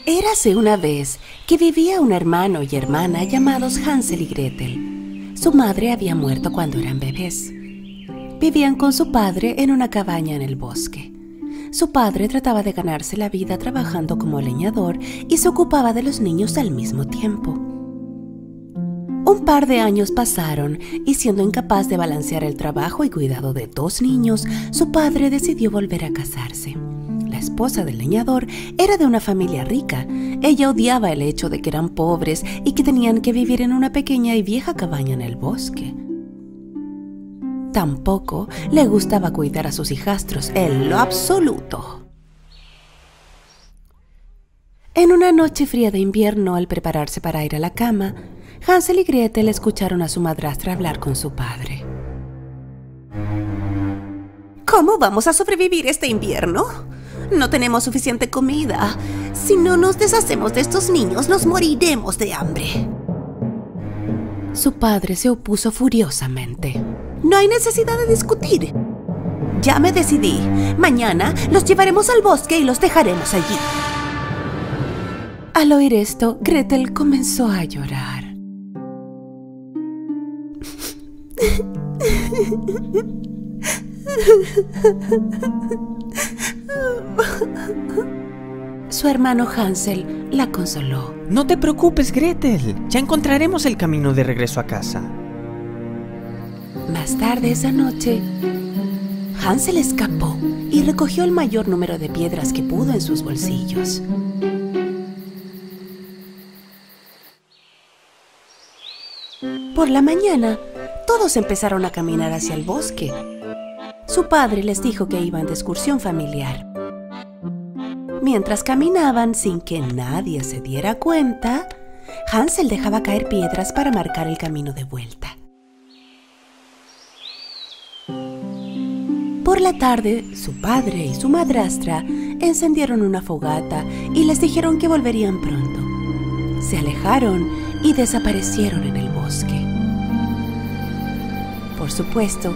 Érase una vez que vivía un hermano y hermana llamados Hansel y Gretel. Su madre había muerto cuando eran bebés. Vivían con su padre en una cabaña en el bosque. Su padre trataba de ganarse la vida trabajando como leñador y se ocupaba de los niños al mismo tiempo. Un par de años pasaron y, siendo incapaz de balancear el trabajo y cuidado de 2 niños, su padre decidió volver a casarse. La esposa del leñador era de una familia rica. Ella odiaba el hecho de que eran pobres y que tenían que vivir en una pequeña y vieja cabaña en el bosque. Tampoco le gustaba cuidar a sus hijastros en lo absoluto. En una noche fría de invierno, al prepararse para ir a la cama, Hansel y Gretel escucharon a su madrastra hablar con su padre. ¿Cómo vamos a sobrevivir este invierno? No tenemos suficiente comida. Si no nos deshacemos de estos niños, nos moriremos de hambre. Su padre se opuso furiosamente. No hay necesidad de discutir. Ya me decidí. Mañana los llevaremos al bosque y los dejaremos allí. Al oír esto, Gretel comenzó a llorar. Su hermano Hansel la consoló. No te preocupes, Gretel. Ya encontraremos el camino de regreso a casa. Más tarde esa noche, Hansel escapó y recogió el mayor número de piedras que pudo en sus bolsillos. Por la mañana, todos empezaron a caminar hacia el bosque. Su padre les dijo que iban de excursión familiar. Mientras caminaban sin que nadie se diera cuenta, Hansel dejaba caer piedras para marcar el camino de vuelta. Por la tarde, su padre y su madrastra encendieron una fogata y les dijeron que volverían pronto. Se alejaron y desaparecieron en el bosque. Por supuesto,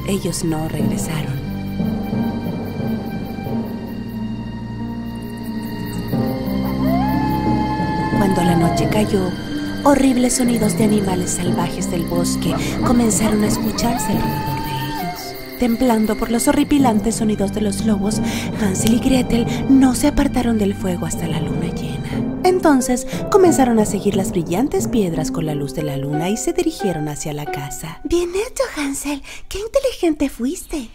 ellos no regresaron. Cuando la noche cayó, horribles sonidos de animales salvajes del bosque comenzaron a escucharse alrededor de ellos. Temblando por los horripilantes sonidos de los lobos, Hansel y Gretel no se apartaron del fuego hasta la luna llena. Entonces comenzaron a seguir las brillantes piedras con la luz de la luna y se dirigieron hacia la casa. Bien hecho, Hansel. ¡Qué inteligente fuiste!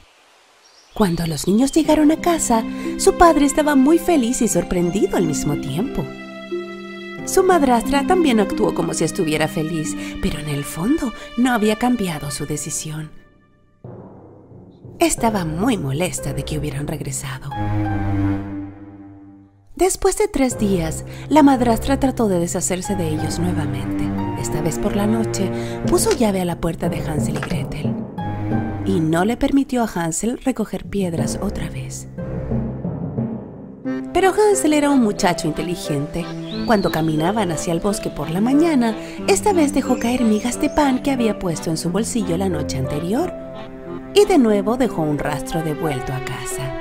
Cuando los niños llegaron a casa, su padre estaba muy feliz y sorprendido al mismo tiempo. Su madrastra también actuó como si estuviera feliz, pero en el fondo no había cambiado su decisión. Estaba muy molesta de que hubieran regresado. Después de 3 días, la madrastra trató de deshacerse de ellos nuevamente. Esta vez por la noche, puso llave a la puerta de Hansel y Gretel y no le permitió a Hansel recoger piedras otra vez. Pero Hansel era un muchacho inteligente. Cuando caminaban hacia el bosque por la mañana, esta vez dejó caer migas de pan que había puesto en su bolsillo la noche anterior y de nuevo dejó un rastro de vuelto a casa.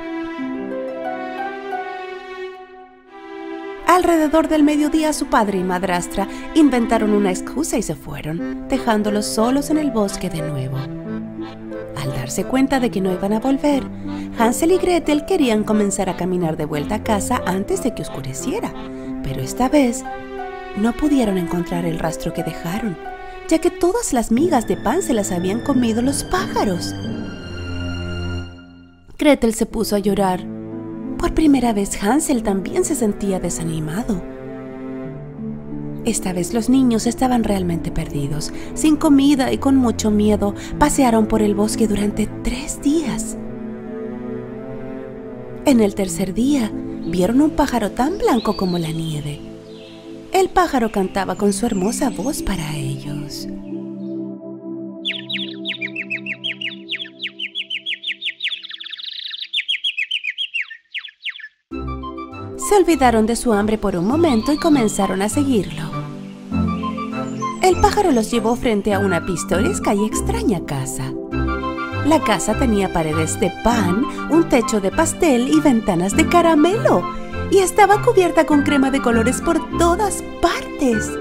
Alrededor del mediodía, su padre y madrastra inventaron una excusa y se fueron, dejándolos solos en el bosque de nuevo. Al darse cuenta de que no iban a volver, Hansel y Gretel querían comenzar a caminar de vuelta a casa antes de que oscureciera, pero esta vez no pudieron encontrar el rastro que dejaron, ya que todas las migas de pan se las habían comido los pájaros. Gretel se puso a llorar. Por primera vez, Hansel también se sentía desanimado. Esta vez los niños estaban realmente perdidos. Sin comida y con mucho miedo, pasearon por el bosque durante 3 días. En el tercer día, vieron un pájaro tan blanco como la nieve. El pájaro cantaba con su hermosa voz para ellos. Se olvidaron de su hambre por un momento y comenzaron a seguirlo. El pájaro los llevó frente a una pintoresca y extraña casa. La casa tenía paredes de pan, un techo de pastel y ventanas de caramelo. y estaba cubierta con crema de colores por todas partes.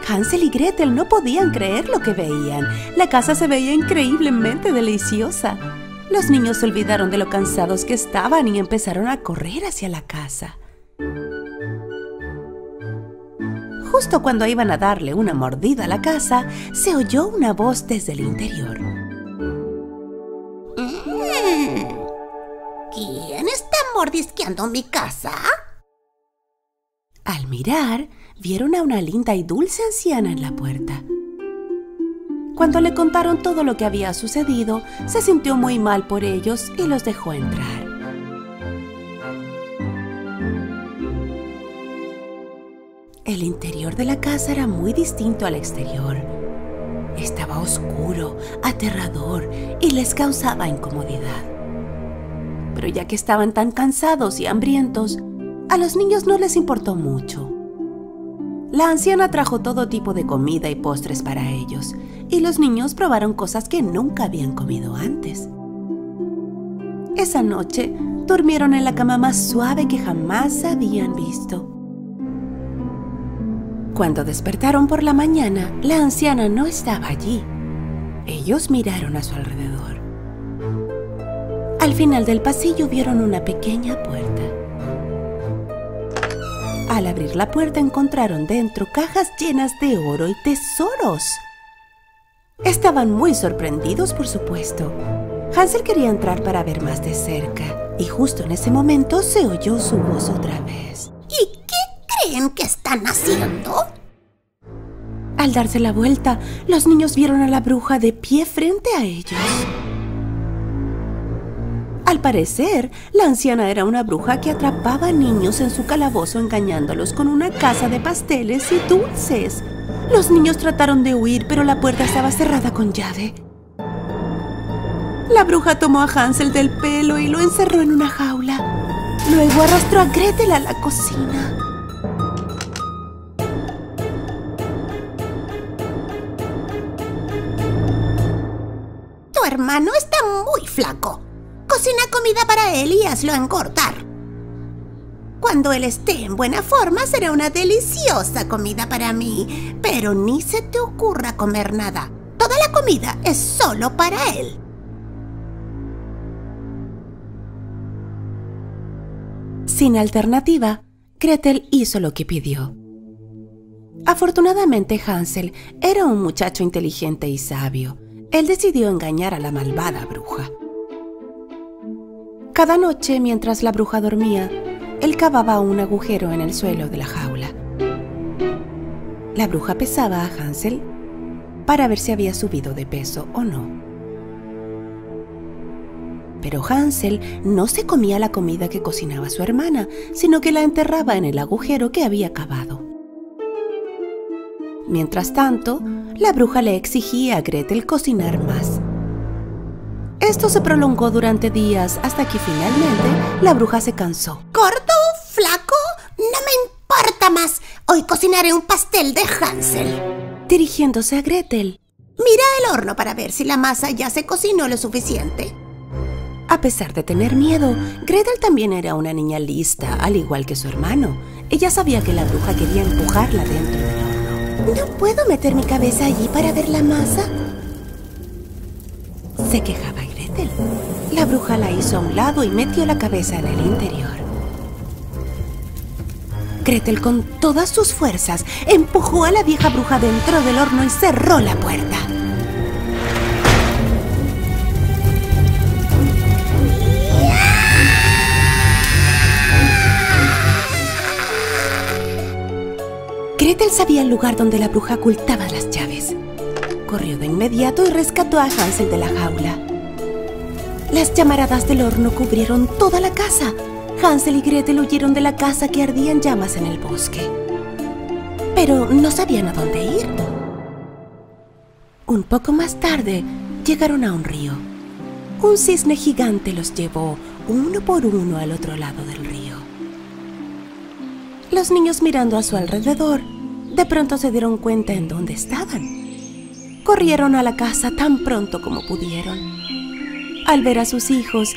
Hansel y Gretel no podían creer lo que veían. La casa se veía increíblemente deliciosa. Los niños se olvidaron de lo cansados que estaban y empezaron a correr hacia la casa. Justo cuando iban a darle una mordida a la casa, se oyó una voz desde el interior. ¿Quién está mordisqueando mi casa? Al mirar, vieron a una linda y dulce anciana en la puerta. Cuando le contaron todo lo que había sucedido, se sintió muy mal por ellos y los dejó entrar. El interior de la casa era muy distinto al exterior. Estaba oscuro, aterrador y les causaba incomodidad. Pero ya que estaban tan cansados y hambrientos, a los niños no les importó mucho. La anciana trajo todo tipo de comida y postres para ellos, y los niños probaron cosas que nunca habían comido antes. Esa noche durmieron en la cama más suave que jamás habían visto. Cuando despertaron por la mañana, la anciana no estaba allí. Ellos miraron a su alrededor. Al final del pasillo vieron una pequeña puerta. Al abrir la puerta encontraron dentro cajas llenas de oro y tesoros. Estaban muy sorprendidos, por supuesto. Hansel quería entrar para ver más de cerca, y justo en ese momento se oyó su voz otra vez. ¿Y qué creen que están haciendo? Al darse la vuelta, los niños vieron a la bruja de pie frente a ellos. Al parecer, la anciana era una bruja que atrapaba niños en su calabozo engañándolos con una caja de pasteles y dulces. Los niños trataron de huir, pero la puerta estaba cerrada con llave. La bruja tomó a Hansel del pelo y lo encerró en una jaula. Luego arrastró a Gretel a la cocina. Tu hermano está muy flaco. Cocina comida para él y hazlo engordar. Cuando él esté en buena forma, será una deliciosa comida para mí. Pero ni se te ocurra comer nada. Toda la comida es solo para él. Sin alternativa, Gretel hizo lo que pidió. Afortunadamente, Hansel era un muchacho inteligente y sabio. Él decidió engañar a la malvada bruja. Cada noche, mientras la bruja dormía, él cavaba un agujero en el suelo de la jaula. La bruja pesaba a Hansel para ver si había subido de peso o no. Pero Hansel no se comía la comida que cocinaba su hermana, sino que la enterraba en el agujero que había cavado. Mientras tanto, la bruja le exigía a Gretel cocinar más. Esto se prolongó durante días hasta que finalmente la bruja se cansó. ¿Gordo? ¿Flaco? No me importa más. Hoy cocinaré un pastel de Hansel. Dirigiéndose a Gretel. Mira el horno para ver si la masa ya se cocinó lo suficiente. A pesar de tener miedo, Gretel también era una niña lista, al igual que su hermano. Ella sabía que la bruja quería empujarla dentro del horno. ¿No puedo meter mi cabeza allí para ver la masa? Se quejaba Gretel. La bruja la hizo a un lado y metió la cabeza en el interior. Gretel, con todas sus fuerzas, empujó a la vieja bruja dentro del horno y cerró la puerta. Gretel sabía el lugar donde la bruja ocultaba las llaves. Corrió de inmediato y rescató a Hansel de la jaula. Las llamaradas del horno cubrieron toda la casa. Hansel y Gretel huyeron de la casa que ardía en llamas en el bosque. Pero no sabían a dónde ir. Un poco más tarde, llegaron a un río. Un cisne gigante los llevó uno por uno al otro lado del río. Los niños, mirando a su alrededor, de pronto se dieron cuenta en dónde estaban. Corrieron a la casa tan pronto como pudieron. Al ver a sus hijos,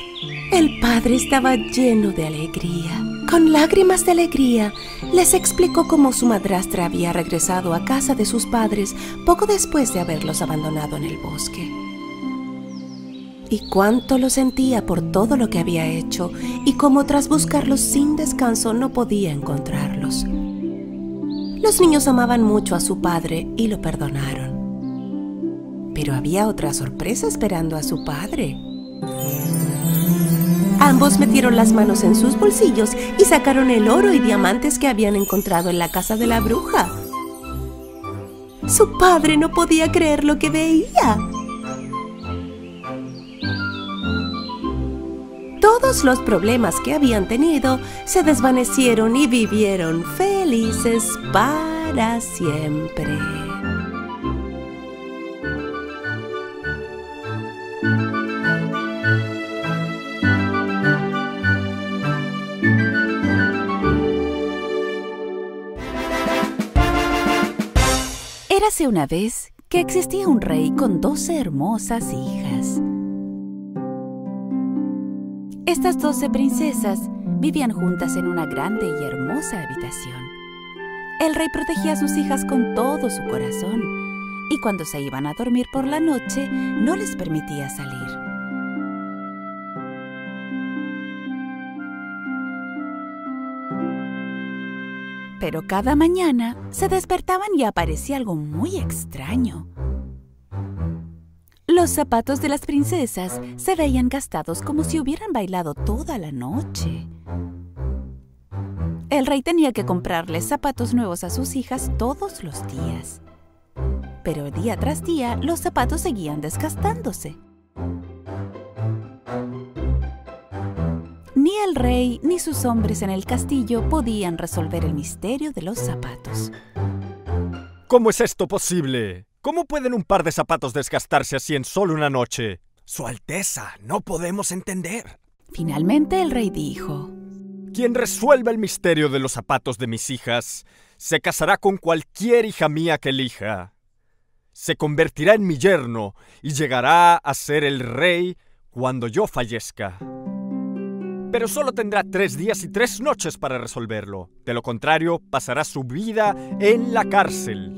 el padre estaba lleno de alegría. Con lágrimas de alegría, les explicó cómo su madrastra había regresado a casa de sus padres poco después de haberlos abandonado en el bosque. Y cuánto lo sentía por todo lo que había hecho y cómo tras buscarlos sin descanso no podía encontrarlos. Los niños amaban mucho a su padre y lo perdonaron. Pero había otra sorpresa esperando a su padre. Ambos metieron las manos en sus bolsillos y sacaron el oro y diamantes que habían encontrado en la casa de la bruja. Su padre no podía creer lo que veía. Todos los problemas que habían tenido se desvanecieron y vivieron felices para siempre. Érase una vez que existía un rey con 12 hermosas hijas. Estas 12 princesas vivían juntas en una grande y hermosa habitación. El rey protegía a sus hijas con todo su corazón y cuando se iban a dormir por la noche no les permitía salir. Pero cada mañana se despertaban y aparecía algo muy extraño. Los zapatos de las princesas se veían gastados como si hubieran bailado toda la noche. El rey tenía que comprarles zapatos nuevos a sus hijas todos los días. Pero día tras día los zapatos seguían desgastándose. Ni el rey ni sus hombres en el castillo podían resolver el misterio de los zapatos. ¿Cómo es esto posible? ¿Cómo pueden un par de zapatos desgastarse así en solo una noche? Su Alteza, no podemos entender. Finalmente el rey dijo: Quien resuelva el misterio de los zapatos de mis hijas, se casará con cualquier hija mía que elija. Se convertirá en mi yerno y llegará a ser el rey cuando yo fallezca. Pero solo tendrá 3 días y 3 noches para resolverlo. De lo contrario, pasará su vida en la cárcel.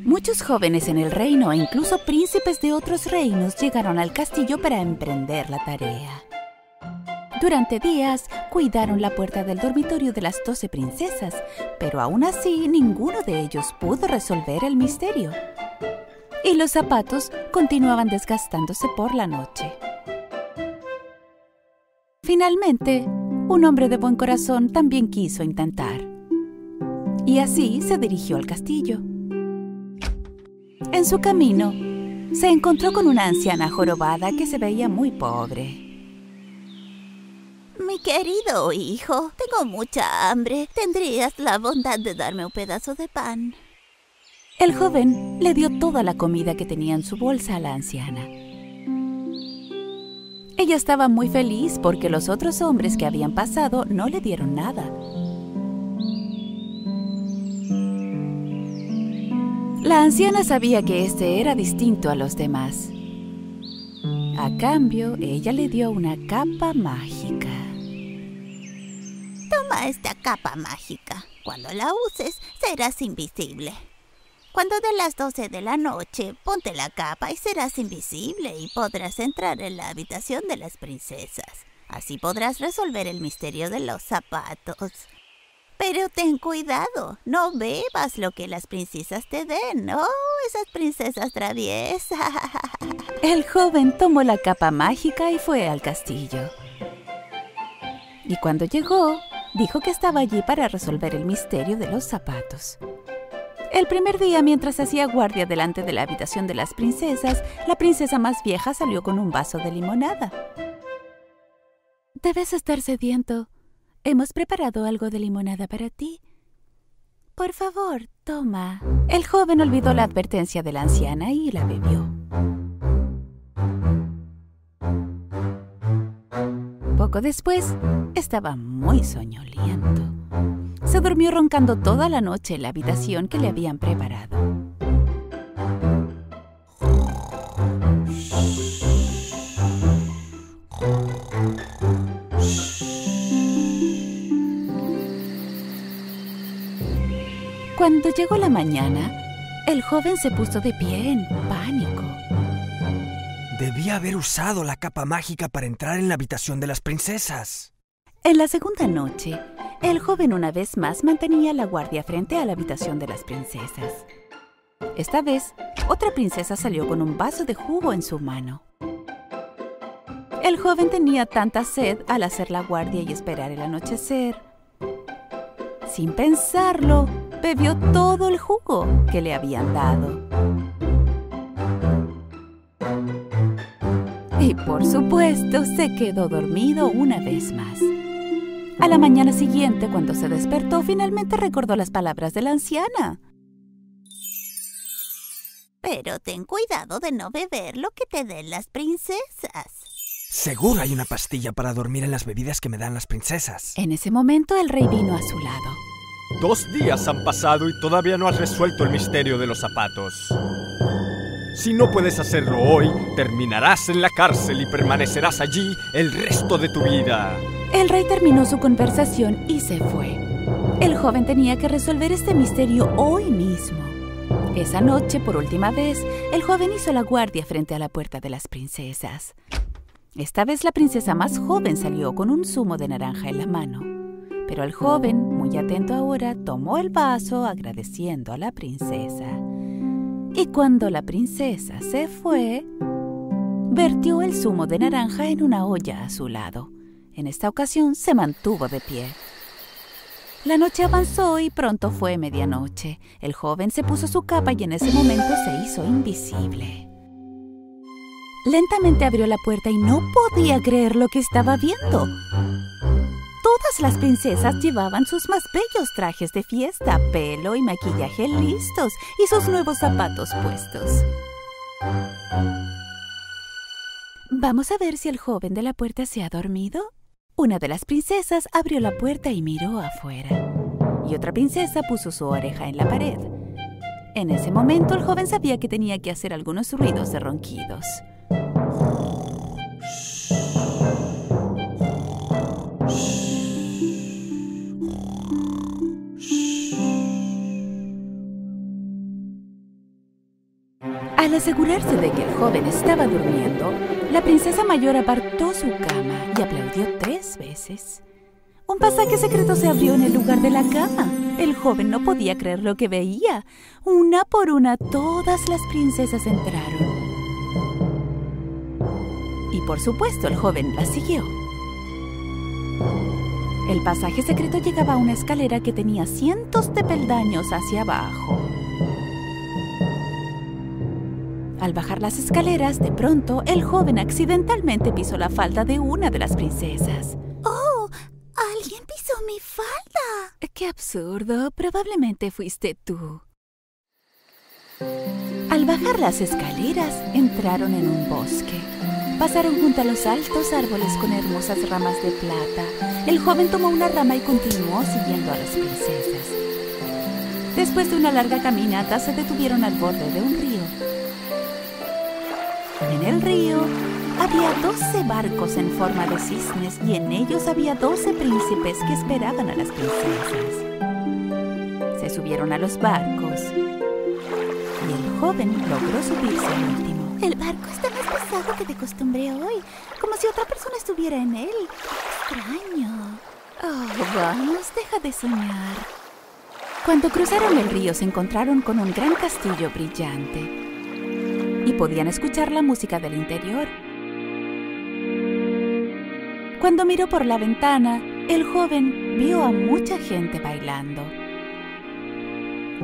Muchos jóvenes en el reino e incluso príncipes de otros reinos llegaron al castillo para emprender la tarea. Durante días cuidaron la puerta del dormitorio de las 12 princesas, pero aún así ninguno de ellos pudo resolver el misterio. Y los zapatos continuaban desgastándose por la noche. Finalmente, un hombre de buen corazón también quiso intentar. Y así se dirigió al castillo. En su camino, se encontró con una anciana jorobada que se veía muy pobre. Mi querido hijo, tengo mucha hambre. ¿Tendrías la bondad de darme un pedazo de pan? El joven le dio toda la comida que tenía en su bolsa a la anciana. Ella estaba muy feliz porque los otros hombres que habían pasado no le dieron nada. La anciana sabía que este era distinto a los demás. A cambio, ella le dio una capa mágica. Toma esta capa mágica. Cuando la uses, serás invisible. Cuando de las 12 de la noche, ponte la capa y serás invisible y podrás entrar en la habitación de las princesas. Así podrás resolver el misterio de los zapatos. Pero ten cuidado, no bebas lo que las princesas te den. ¡Oh, esas princesas traviesas! El joven tomó la capa mágica y fue al castillo. Y cuando llegó, dijo que estaba allí para resolver el misterio de los zapatos. El primer día, mientras hacía guardia delante de la habitación de las princesas, la princesa más vieja salió con un vaso de limonada. Debes estar sediento. Hemos preparado algo de limonada para ti. Por favor, toma. El joven olvidó la advertencia de la anciana y la bebió. Poco después, estaba muy soñoliento. Se durmió roncando toda la noche en la habitación que le habían preparado. Cuando llegó la mañana, el joven se puso de pie en pánico. Debía haber usado la capa mágica para entrar en la habitación de las princesas. En la segunda noche, el joven una vez más mantenía la guardia frente a la habitación de las princesas. Esta vez, otra princesa salió con un vaso de jugo en su mano. El joven tenía tanta sed al hacer la guardia y esperar el anochecer. Sin pensarlo, bebió todo el jugo que le habían dado. Y por supuesto, se quedó dormido una vez más. A la mañana siguiente, cuando se despertó, finalmente recordó las palabras de la anciana. Pero ten cuidado de no beber lo que te den las princesas. Seguro hay una pastilla para dormir en las bebidas que me dan las princesas. En ese momento, el rey vino a su lado. 2 días han pasado y todavía no has resuelto el misterio de los zapatos. Si no puedes hacerlo hoy, terminarás en la cárcel y permanecerás allí el resto de tu vida. El rey terminó su conversación y se fue. El joven tenía que resolver este misterio hoy mismo. Esa noche, por última vez, el joven hizo la guardia frente a la puerta de las princesas. Esta vez la princesa más joven salió con un zumo de naranja en la mano. Pero el joven, muy atento ahora, tomó el vaso agradeciendo a la princesa. Y cuando la princesa se fue, vertió el zumo de naranja en una olla a su lado. En esta ocasión se mantuvo de pie. La noche avanzó y pronto fue medianoche. El joven se puso su capa y en ese momento se hizo invisible. Lentamente abrió la puerta y no podía creer lo que estaba viendo. Todas las princesas llevaban sus más bellos trajes de fiesta, pelo y maquillaje listos y sus nuevos zapatos puestos. Vamos a ver si el joven de la puerta se ha dormido. Una de las princesas abrió la puerta y miró afuera. Y otra princesa puso su oreja en la pared. En ese momento el joven sabía que tenía que hacer algunos ruidos de ronquidos. Al asegurarse de que el joven estaba durmiendo, la princesa mayor apartó su cama y aplaudió 3 veces. Un pasaje secreto se abrió en el lugar de la cama. El joven no podía creer lo que veía. Una por una, todas las princesas entraron. Y por supuesto, el joven las siguió. El pasaje secreto llegaba a una escalera que tenía cientos de peldaños hacia abajo. Al bajar las escaleras, de pronto, el joven accidentalmente pisó la falda de una de las princesas. ¡Oh! ¡Alguien pisó mi falda! ¡Qué absurdo! Probablemente fuiste tú. Al bajar las escaleras, entraron en un bosque. Pasaron junto a los altos árboles con hermosas ramas de plata. El joven tomó una rama y continuó siguiendo a las princesas. Después de una larga caminata, se detuvieron al borde de un río. En el río había 12 barcos en forma de cisnes y en ellos había 12 príncipes que esperaban a las princesas. Se subieron a los barcos y el joven logró subirse al último. El barco está más pesado que de costumbre hoy, como si otra persona estuviera en él. Extraño. Oh, vamos, deja de soñar. Cuando cruzaron el río se encontraron con un gran castillo brillante y podían escuchar la música del interior. Cuando miró por la ventana, el joven vio a mucha gente bailando.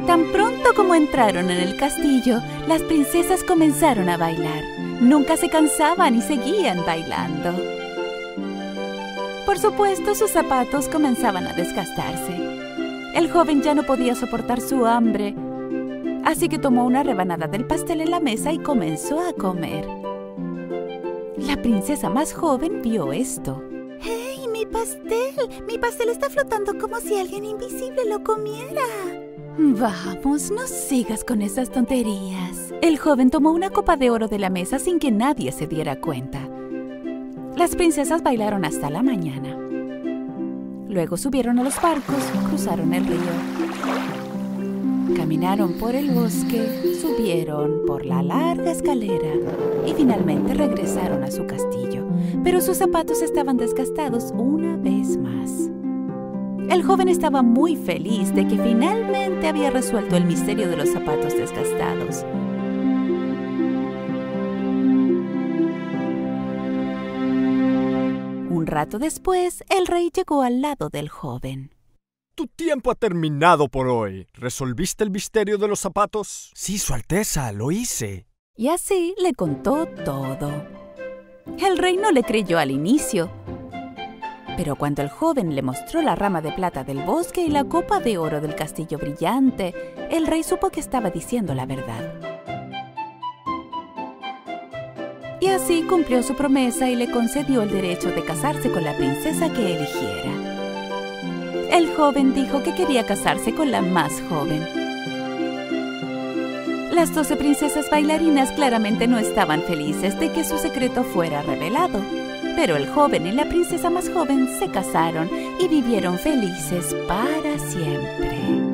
Tan pronto como entraron en el castillo, las princesas comenzaron a bailar. Nunca se cansaban y seguían bailando. Por supuesto, sus zapatos comenzaban a desgastarse. El joven ya no podía soportar su hambre, así que tomó una rebanada del pastel en la mesa y comenzó a comer. La princesa más joven vio esto. ¡Hey, mi pastel! Mi pastel está flotando como si alguien invisible lo comiera. Vamos, no sigas con esas tonterías. El joven tomó una copa de oro de la mesa sin que nadie se diera cuenta. Las princesas bailaron hasta la mañana. Luego subieron a los barcos, cruzaron el río. Caminaron por el bosque, subieron por la larga escalera y finalmente regresaron a su castillo, pero sus zapatos estaban desgastados una vez más. El joven estaba muy feliz de que finalmente había resuelto el misterio de los zapatos desgastados. Un rato después, el rey llegó al lado del joven. Tu tiempo ha terminado por hoy. ¿Resolviste el misterio de los zapatos? Sí, Su Alteza, lo hice. Y así le contó todo. El rey no le creyó al inicio, pero cuando el joven le mostró la rama de plata del bosque y la copa de oro del castillo brillante, el rey supo que estaba diciendo la verdad. Y así cumplió su promesa y le concedió el derecho de casarse con la princesa que eligiera. El joven dijo que quería casarse con la más joven. Las 12 princesas bailarinas claramente no estaban felices de que su secreto fuera revelado, pero el joven y la princesa más joven se casaron y vivieron felices para siempre.